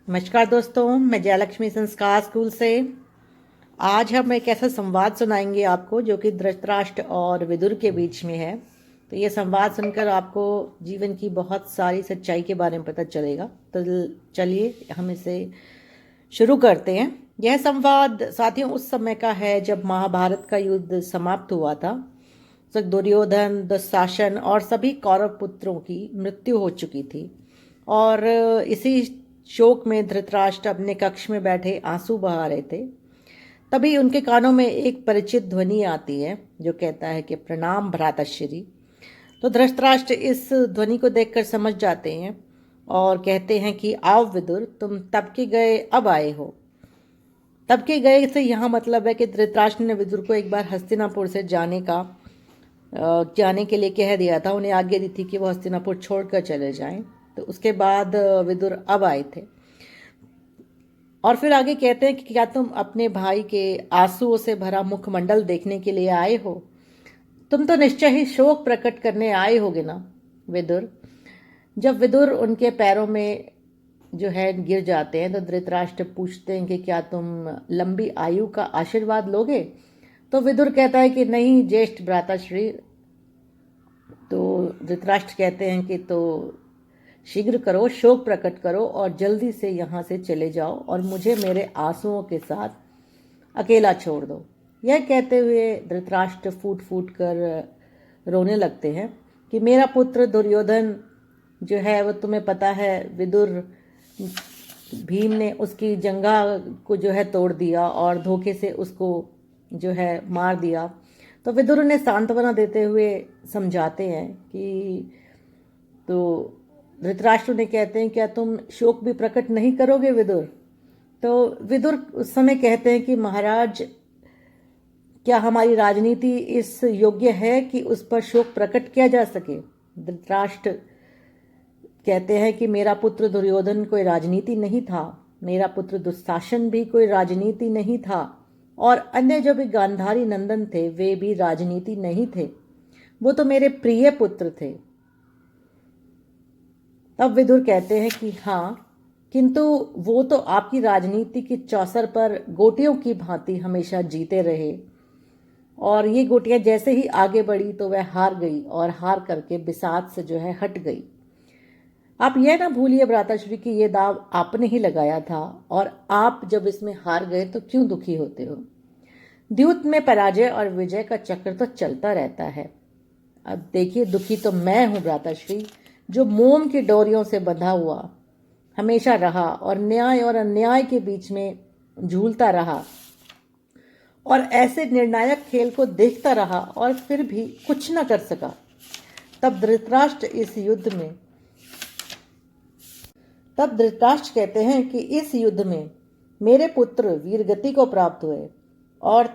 नमस्कार दोस्तों, मैं जयलक्ष्मी संस्कार स्कूल से। आज हम एक ऐसा संवाद सुनाएंगे आपको जो कि धृतराष्ट्र और विदुर के बीच में है। तो ये संवाद सुनकर आपको जीवन की बहुत सारी सच्चाई के बारे में पता चलेगा। तो चलिए हम इसे शुरू करते हैं। यह संवाद साथियों उस समय का है जब महाभारत का युद्ध समाप्त हुआ था। तो दुर्योधन, दुशासन और सभी कौरव पुत्रों की मृत्यु हो चुकी थी और इसी शोक में धृतराष्ट्र अपने कक्ष में बैठे आंसू बहा रहे थे। तभी उनके कानों में एक परिचित ध्वनि आती है जो कहता है कि प्रणाम भ्राताश्री। तो धृतराष्ट्र इस ध्वनि को देखकर समझ जाते हैं और कहते हैं कि आओ विदुर, तुम तब के गए अब आए हो। तब के गए से यहाँ मतलब है कि धृतराष्ट्र ने विदुर को एक बार हस्तिनापुर से जाने के लिए कह दिया था। उन्हें आज्ञा दी थी कि वो हस्तिनापुर छोड़कर चले जाएं। तो उसके बाद विदुर अब आए थे और फिर आगे कहते हैं कि क्या तुम अपने भाई के आंसुओं से भरा मुखमंडल देखने के लिए आए हो? तुम तो निश्चय ही शोक प्रकट करने आए होगे ना विदुर। जब विदुर उनके पैरों में जो है गिर जाते हैं तो धृतराष्ट्र पूछते हैं कि क्या तुम लंबी आयु का आशीर्वाद लोगे? तो विदुर कहता है कि नहीं ज्येष्ठ भ्राताश्री। तो धृतराष्ट्र कहते हैं कि तो शीघ्र करो, शोक प्रकट करो और जल्दी से यहाँ से चले जाओ और मुझे मेरे आंसुओं के साथ अकेला छोड़ दो। यह कहते हुए धृतराष्ट्र फूट फूट कर रोने लगते हैं कि मेरा पुत्र दुर्योधन जो है वो तुम्हें पता है, विदुर भीम ने उसकी जंघा को जो है तोड़ दिया और धोखे से उसको जो है मार दिया। तो विदुर उन्हें सांत्वना देते हुए समझाते हैं कि तो धृतराष्ट्र ने कहते हैं क्या तुम शोक भी प्रकट नहीं करोगे विदुर? तो विदुर उस समय कहते हैं कि महाराज, क्या हमारी राजनीति इस योग्य है कि उस पर शोक प्रकट किया जा सके? धृतराष्ट्र कहते हैं कि मेरा पुत्र दुर्योधन कोई राजनीति नहीं था, मेरा पुत्र दुशासन भी कोई राजनीति नहीं था और अन्य जो भी गांधारी नंदन थे वे भी राजनीति नहीं थे, वो तो मेरे प्रिय पुत्र थे। तब विदुर कहते हैं कि हाँ, किंतु वो तो आपकी राजनीति की चौसर पर गोटियों की भांति हमेशा जीते रहे और ये गोटियां जैसे ही आगे बढ़ी तो वह हार गई और हार करके बिसात से जो है हट गई। आप यह ना भूलिए भ्राताश्री कि ये दाव आपने ही लगाया था और आप जब इसमें हार गए तो क्यों दुखी होते हो? द्यूत में पराजय और विजय का चक्र तो चलता रहता है। अब देखिए, दुखी तो मैं हूं भ्राताश्री, जो मोम की डोरियों से बंधा हुआ हमेशा रहा और न्याय और अन्याय के बीच में झूलता रहा और ऐसे निर्णायक खेल को देखता रहा और फिर भी कुछ न कर सका। तब धृतराष्ट्र कहते हैं कि इस युद्ध में मेरे पुत्र वीरगति को प्राप्त हुए और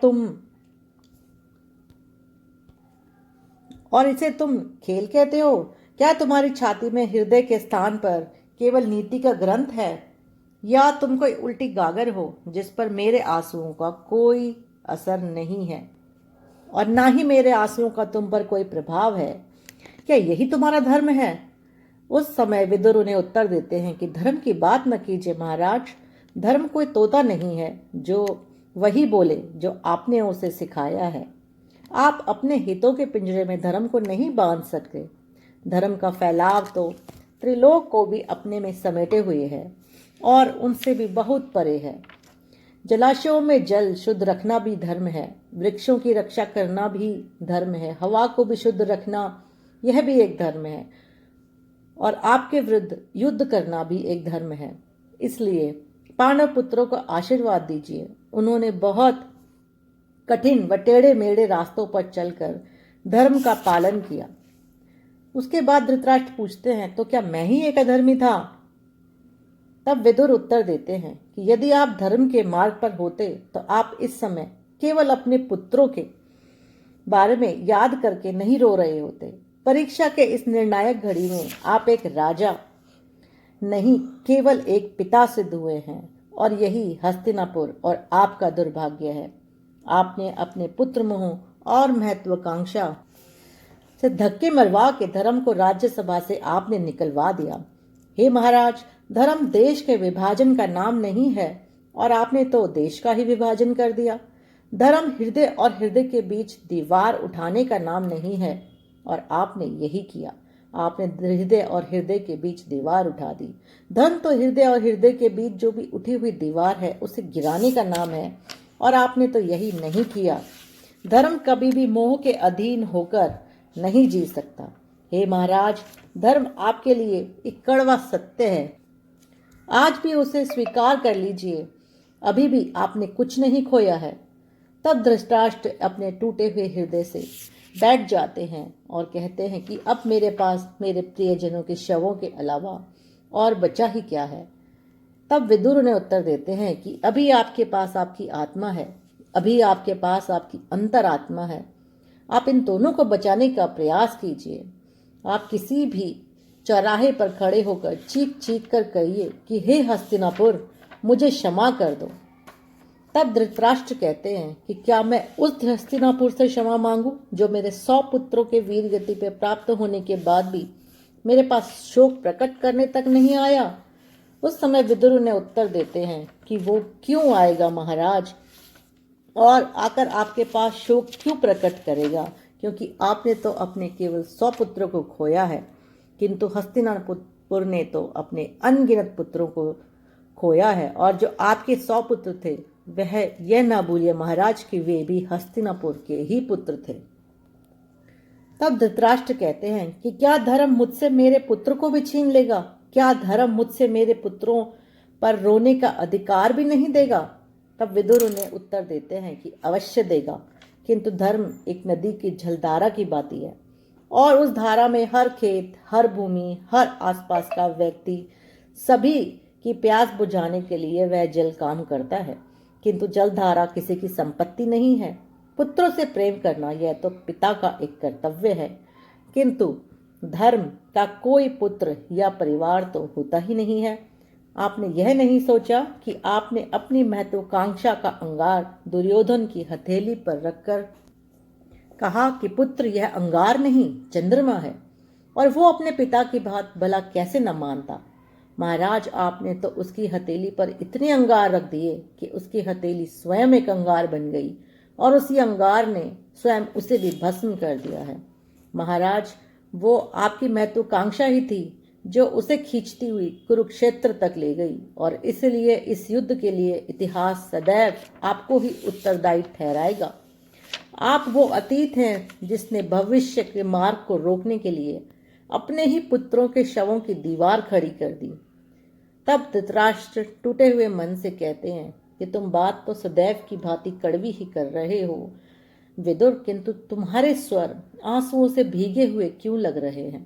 इसे तुम खेल कहते हो? क्या तुम्हारी छाती में हृदय के स्थान पर केवल नीति का ग्रंथ है या तुम कोई उल्टी गागर हो जिस पर मेरे आंसुओं का कोई असर नहीं है और ना ही मेरे आंसुओं का तुम पर कोई प्रभाव है? क्या यही तुम्हारा धर्म है? उस समय विदुर उन्हें उत्तर देते हैं कि धर्म की बात न कीजिए महाराज, धर्म कोई तोता नहीं है जो वही बोले जो आपने उसे सिखाया है। आप अपने हितों के पिंजरे में धर्म को नहीं बांध सकते। धर्म का फैलाव तो त्रिलोक को भी अपने में समेटे हुए है और उनसे भी बहुत परे है। जलाशयों में जल शुद्ध रखना भी धर्म है, वृक्षों की रक्षा करना भी धर्म है, हवा को भी शुद्ध रखना यह भी एक धर्म है और आपके विरुद्ध युद्ध करना भी एक धर्म है। इसलिए पांडव पुत्रों को आशीर्वाद दीजिए। उन्होंने बहुत कठिन व टेढ़े मेढ़े रास्तों पर चलकर धर्म का पालन किया। उसके बाद धृतराष्ट्र पूछते हैं तो क्या मैं ही एक अधर्मी था? तब विदुर उत्तर देते हैं कि यदि आप धर्म के मार्ग पर होते तो आप इस समय केवल अपने पुत्रों के बारे में याद करके नहीं रो रहे होते। परीक्षा के इस निर्णायक घड़ी में आप एक राजा नहीं, केवल एक पिता सिद्ध हुए हैं और यही हस्तिनापुर और आपका दुर्भाग्य है। आपने अपने पुत्र मोह और महत्वाकांक्षा से धक्के मरवा के धर्म को राज्यसभा से आपने निकलवा दिया। हे महाराज, धर्म देश के विभाजन का नाम नहीं है और आपने तो देश का ही विभाजन कर दिया। धर्म हृदय और हृदय के बीच दीवार उठाने का नाम नहीं है और आपने यही किया। आपने हृदय और हृदय के बीच दीवार उठा दी। धर्म तो हृदय और हृदय के बीच जो भी उठी हुई दीवार है उसे गिराने का नाम है और आपने तो यही नहीं किया। धर्म कभी भी मोह के अधीन होकर नहीं जी सकता। हे महाराज, धर्म आपके लिए एक कड़वा सत्य है। आज भी उसे स्वीकार कर लीजिए। अभी भी आपने कुछ नहीं खोया है। तब धृतराष्ट्र अपने टूटे हुए हृदय से बैठ जाते हैं और कहते हैं कि अब मेरे पास मेरे प्रियजनों के शवों के अलावा और बचा ही क्या है। तब विदुर उन्हें उत्तर देते हैं कि अभी आपके पास आपकी आत्मा है, अभी आपके पास आपकी अंतरात्मा है। आप इन दोनों को बचाने का प्रयास कीजिए। आप किसी भी चौराहे पर खड़े होकर चीख चीख कर कहिए कि हे हस्तिनापुर, मुझे क्षमा कर दो। तब धृतराष्ट्र कहते हैं कि क्या मैं उस हस्तिनापुर से क्षमा मांगू जो मेरे 100 पुत्रों के वीर गति पे प्राप्त होने के बाद भी मेरे पास शोक प्रकट करने तक नहीं आया। उस समय विदुर ने उत्तर देते हैं कि वो क्यों आएगा महाराज, और आकर आपके पास शोक क्यों प्रकट करेगा, क्योंकि आपने तो अपने केवल 100 पुत्रों को खोया है, किंतु हस्तिनापुर ने तो अपने अनगिनत पुत्रों को खोया है। और जो आपके 100 पुत्र थे वह यह ना भूलिए महाराज कि वे भी हस्तिनापुर के ही पुत्र थे। तब धृतराष्ट्र कहते हैं कि क्या धर्म मुझसे मेरे पुत्र को भी छीन लेगा? क्या धर्म मुझसे मेरे पुत्रों पर रोने का अधिकार भी नहीं देगा? तब विदुर उन्हें उत्तर देते हैं कि अवश्य देगा, किंतु धर्म एक नदी की जलधारा की भांति है और उस धारा में हर खेत, हर भूमि, हर आसपास का व्यक्ति, सभी की प्यास बुझाने के लिए वह जल काम करता है, किंतु जलधारा किसी की संपत्ति नहीं है। पुत्रों से प्रेम करना यह तो पिता का एक कर्तव्य है, किंतु धर्म का कोई पुत्र या परिवार तो होता ही नहीं है। आपने यह नहीं सोचा कि आपने अपनी महत्वाकांक्षा का अंगार दुर्योधन की हथेली पर रखकर कहा कि पुत्र यह अंगार नहीं चंद्रमा है, और वो अपने पिता की बात भला कैसे न मानता। महाराज, आपने तो उसकी हथेली पर इतने अंगार रख दिए कि उसकी हथेली स्वयं एक अंगार बन गई और उसी अंगार ने स्वयं उसे भी भस्म कर दिया है। महाराज, वो आपकी महत्वाकांक्षा ही थी जो उसे खींचती हुई कुरुक्षेत्र तक ले गई, और इसलिए इस युद्ध के लिए इतिहास सदैव आपको ही उत्तरदायी ठहराएगा। आप वो अतीत हैं जिसने भविष्य के मार्ग को रोकने के लिए अपने ही पुत्रों के शवों की दीवार खड़ी कर दी। तब धृतराष्ट्र टूटे हुए मन से कहते हैं कि तुम बात तो सदैव की भांति कड़वी ही कर रहे हो विदुर, किंतु तुम्हारे स्वर आंसुओं से भीगे हुए क्यों लग रहे हैं?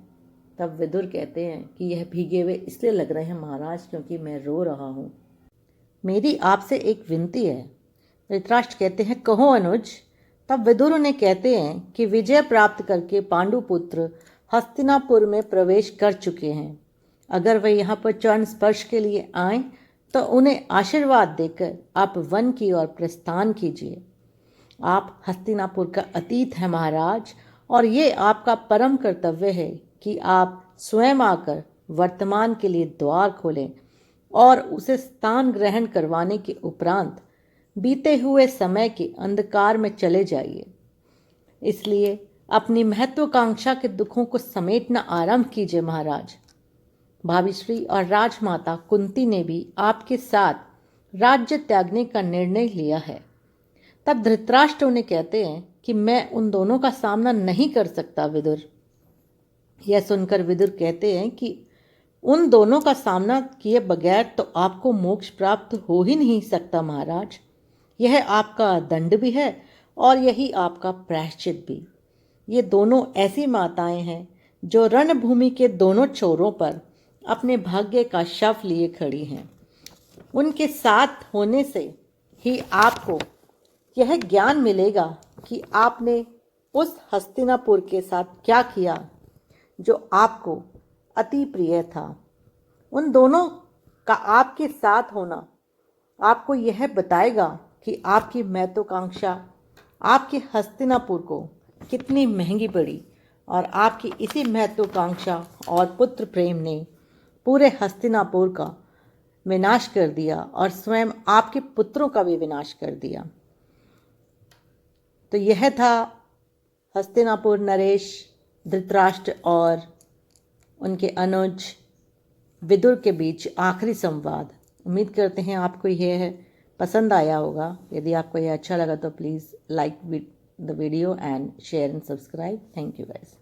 तब विदुर कहते हैं कि यह भीगे हुए इसलिए लग रहे हैं महाराज क्योंकि मैं रो रहा हूँ। मेरी आपसे एक विनती है। धृतराष्ट्र कहते हैं कहो अनुज। तब विदुर उन्हें कहते हैं कि विजय प्राप्त करके पांडुपुत्र हस्तिनापुर में प्रवेश कर चुके हैं। अगर वे यहाँ पर चरण स्पर्श के लिए आएं तो उन्हें आशीर्वाद देकर आप वन की ओर प्रस्थान कीजिए। आप हस्तिनापुर का अतीत है महाराज, और ये आपका परम कर्तव्य है कि आप स्वयं आकर वर्तमान के लिए द्वार खोलें और उसे स्थान ग्रहण करवाने के उपरांत बीते हुए समय के अंधकार में चले जाइए। इसलिए अपनी महत्वाकांक्षा के दुखों को समेटना आरंभ कीजिए महाराज। भाभीश्री और राजमाता कुंती ने भी आपके साथ राज्य त्यागने का निर्णय लिया है। तब धृतराष्ट्र उन्हें कहते हैं कि मैं उन दोनों का सामना नहीं कर सकता विदुर। यह सुनकर विदुर कहते हैं कि उन दोनों का सामना किए बगैर तो आपको मोक्ष प्राप्त हो ही नहीं सकता महाराज। यह आपका दंड भी है और यही आपका प्रायश्चित भी। ये दोनों ऐसी माताएं हैं जो रणभूमि के दोनों छोरों पर अपने भाग्य का शव लिए खड़ी हैं। उनके साथ होने से ही आपको यह ज्ञान मिलेगा कि आपने उस हस्तिनापुर के साथ क्या किया जो आपको अति प्रिय था। उन दोनों का आपके साथ होना आपको यह बताएगा कि आपकी महत्वाकांक्षा आपके हस्तिनापुर को कितनी महंगी पड़ी, और आपकी इसी महत्वाकांक्षा और पुत्र प्रेम ने पूरे हस्तिनापुर का विनाश कर दिया और स्वयं आपके पुत्रों का भी विनाश कर दिया। तो यह था हस्तिनापुर नरेश, धृतराष्ट्र और उनके अनुज विदुर के बीच आखिरी संवाद। उम्मीद करते हैं आपको यह पसंद आया होगा। यदि आपको यह अच्छा लगा तो please like the video and share and subscribe. Thank you guys.